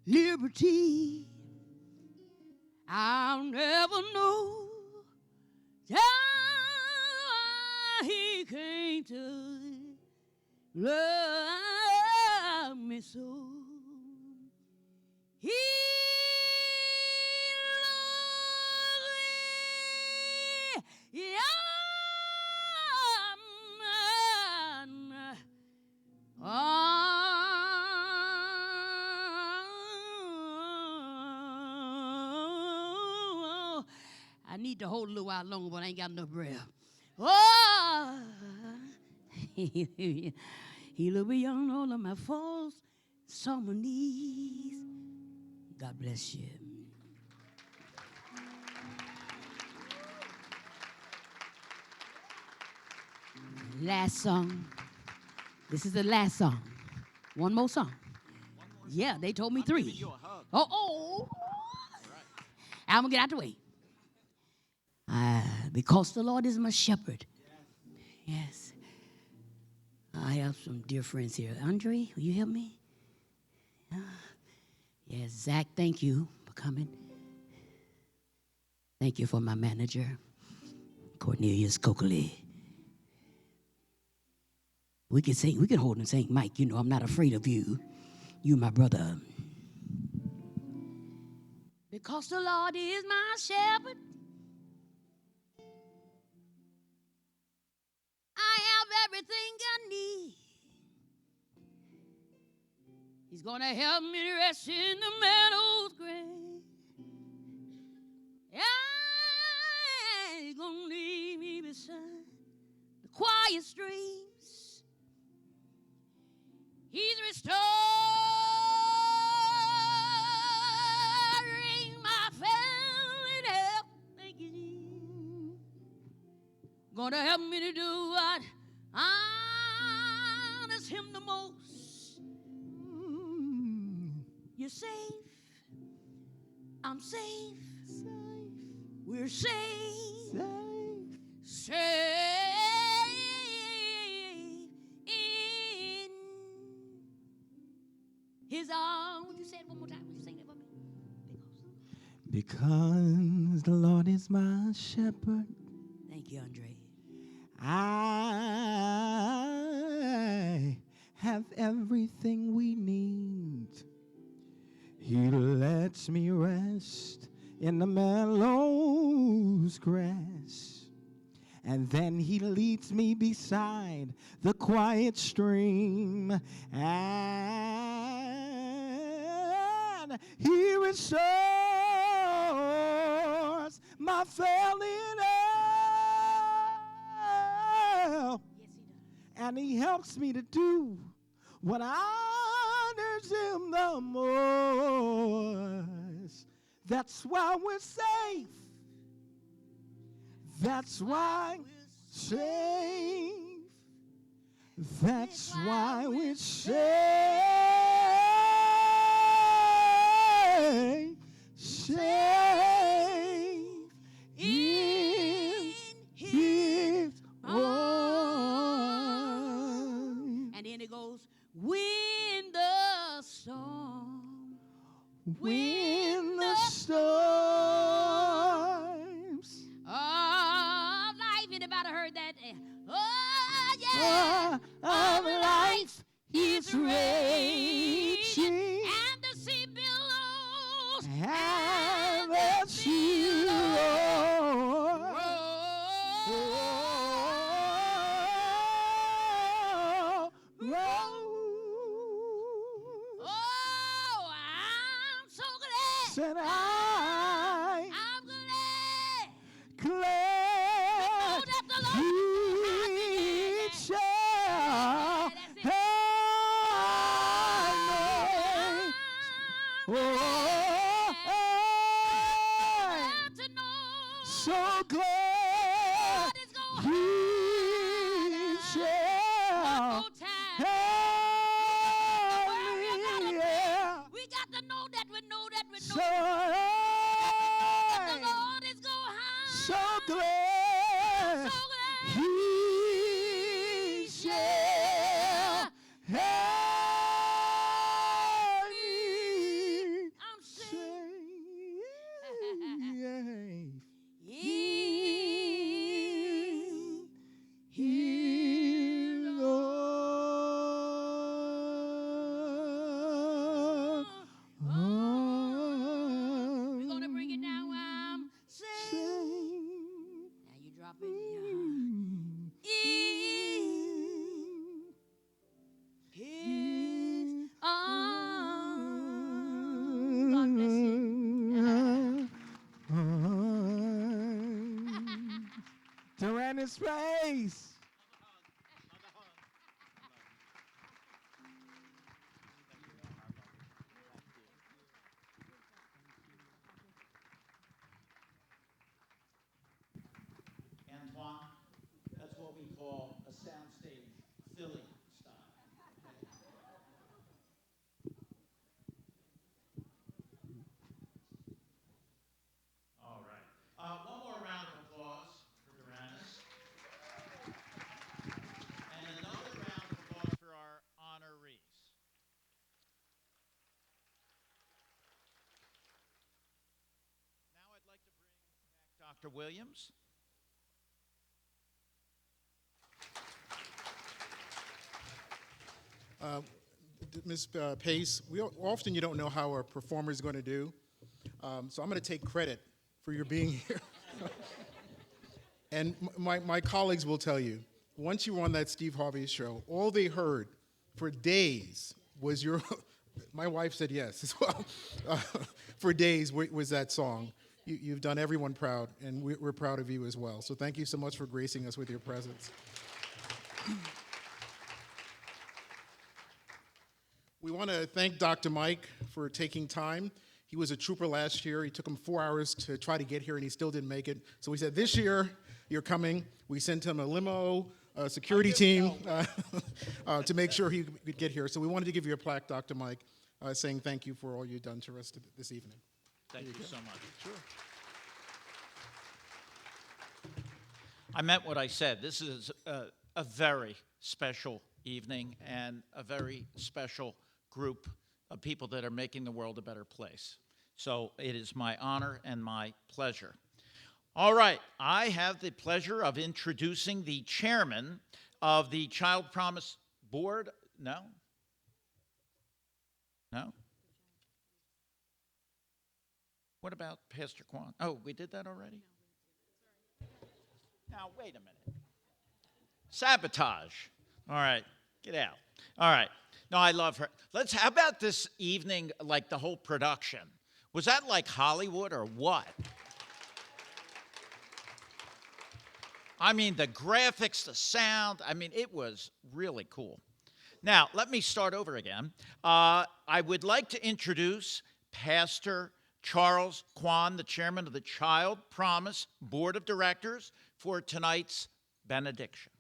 liberty. I'll never know how he came to love me so. He loved me. I need to hold a little while longer, but I ain't got enough breath. Oh, he looked beyond all of my faults, saw my knees. God bless you. Last song. This is the last song. One more song. Yeah, they told me 3. Oh. I'm going to get out the way. Because the Lord is my shepherd. Yes. I have some dear friends here. Andre, will you help me? Yes, Zach, thank you for coming. Thank you for my manager, Cornelius Coakley. We can sing, we can hold and sing, Mike, you know I'm not afraid of you. You my brother. Because the Lord is my shepherd, I have everything I need. He's gonna help me to rest in the meadow's green. Yeah, he's gonna lead me beside the quiet streams. He's restoring my failing health. Thank you, Jesus. Gonna help me to do what honors him the most. You're safe. I'm safe. We're safe. Safe his arms. Would you say it one more time? Would you sing it for me? Because the Lord is my shepherd. Thank you, Andre. I have everything we need. He lets me rest in the meadow's grass. And then he leads me beside the quiet stream. And he restores my failing health. And he helps me to do what honors him the most. That's why we're safe. That's why we're safe. That's why we're safe. Safe in his arms. And then it goes, when the storm, When the storms of life, anybody heard that? Oh, yeah. of life is raging, And the sea billows, and the sea roars. Oh, I'm so glad. Said I'm glad that the Lord he shall help me. So glad he shall help me. Yeah. We got to know that we know that we know So that the Lord is going high. so glad he shall help me. I'm safe. We're gonna bring it down while I'm safe. Now you drop it. His arms. God bless you. Tyrannus face. Antoine, that's what we call a soundstage Philly style. All right. One more round of applause for Tyrannus. And another round of applause for our honorees. Now I'd like to bring back Dr. Williams. Ms. Pace, often you don't know how a performer is going to do, so I'm going to take credit for your being here. And my colleagues will tell you, once you were on that Steve Harvey show, all they heard for days was your, my wife said yes as well, for days was that song. You've done everyone proud, and we're proud of you as well. So thank you so much for gracing us with your presence. We want to thank Dr. Mike for taking time. He was a trooper last year. It took him 4 hours to try to get here, and he still didn't make it. So we said, this year, you're coming. We sent him a limo, a security team to make sure he could get here. So we wanted to give you a plaque, Dr. Mike, saying thank you for all you've done to us this evening. Thank you so much. Sure. I meant what I said. This is a very special evening and a very special group of people that are making the world a better place. So it is my honor and my pleasure. All right, I have the pleasure of introducing the chairman of the ChildPromise Board. No? No? What about Pastor Kwan? Oh, we did that already? Now, wait a minute. Sabotage. All right, get out. All right. No, I love her. How about this evening, like the whole production? Was that like Hollywood or what? I mean, the graphics, the sound, I mean, it was really cool. Now, let me start over again. I would like to introduce Pastor Charles Kwan, the chairman of the ChildPromise Board of Directors, for tonight's benediction.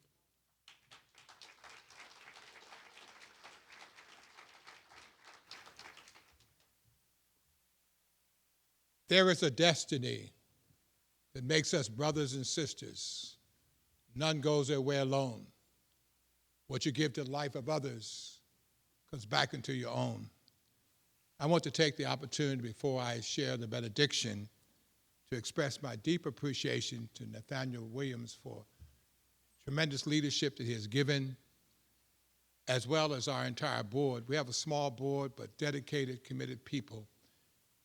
There is a destiny that makes us brothers and sisters. None goes their way alone. What you give to the life of others comes back into your own. I want to take the opportunity before I share the benediction to express my deep appreciation to Nathaniel Williams for tremendous leadership that he has given, as well as our entire board. We have a small board, but dedicated, committed people.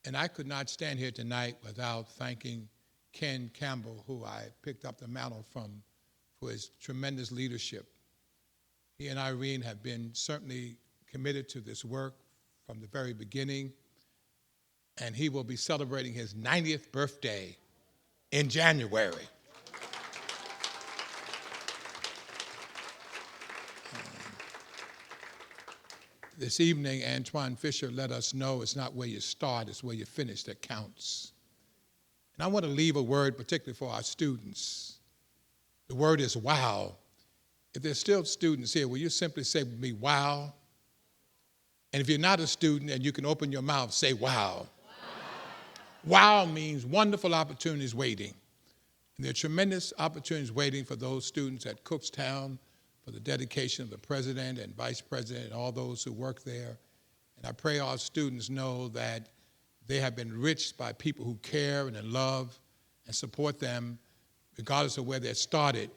And I could not stand here tonight without thanking Ken Campbell, who I picked up the mantle from, for his tremendous leadership. He and Irene have been certainly committed to this work from the very beginning, and he will be celebrating his 90th birthday in January. This evening, Antoine Fisher let us know it's not where you start, it's where you finish that counts. And I want to leave a word particularly for our students. The word is wow. If there's still students here, will you simply say with me, wow? And if you're not a student and you can open your mouth, say wow. Wow means wonderful opportunities waiting. And there are tremendous opportunities waiting for those students at Cookstown, for the dedication of the president and vice president and all those who work there. And I pray our students know that they have been enriched by people who care and love and support them, regardless of where they started.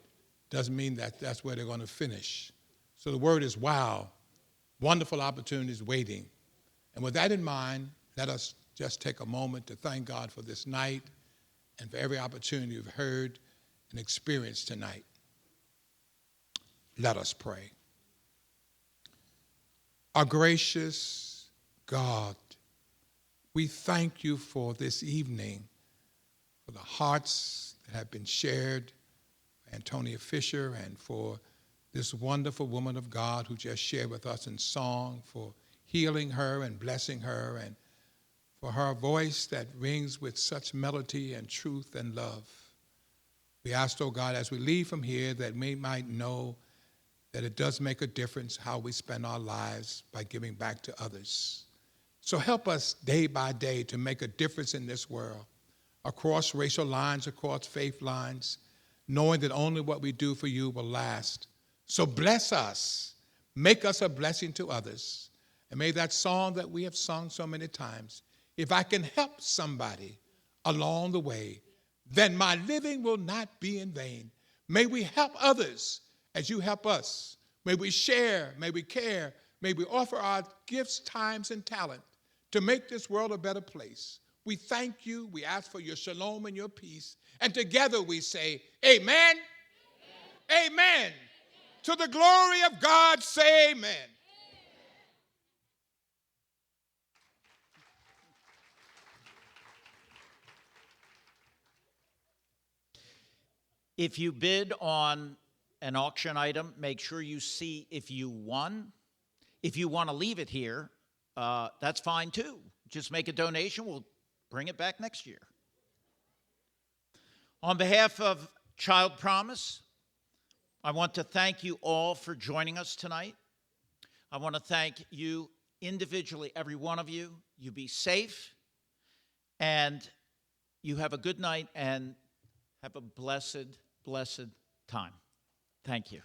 Doesn't mean that that's where they're going to finish. So the word is wow, wonderful opportunities waiting. And with that in mind, let us just take a moment to thank God for this night and for every opportunity you've heard and experienced tonight. Let us pray. Our gracious God, we thank you for this evening, for the hearts that have been shared by Antonia Fisher and for this wonderful woman of God who just shared with us in song, for healing her and blessing her, and for her voice that rings with such melody and truth and love. We ask, oh God, as we leave from here, that we might know that it does make a difference how we spend our lives by giving back to others. So help us day by day to make a difference in this world, across racial lines, across faith lines, knowing that only what we do for you will last. So bless us, make us a blessing to others. And may that song that we have sung so many times, if I can help somebody along the way, then my living will not be in vain. May we help others as you help us. May we share, may we care, may we offer our gifts, times, and talent to make this world a better place. We thank you, we ask for your shalom and your peace, and together we say, amen, amen. Amen. To the glory of God, say amen. If you bid on an auction item, make sure you see if you won. If you want to leave it here, that's fine too. Just make a donation. We'll bring it back next year. On behalf of ChildPromise, I want to thank you all for joining us tonight. I want to thank you individually, every one of you. You be safe, and you have a good night, and have a blessed, blessed time. Thank you.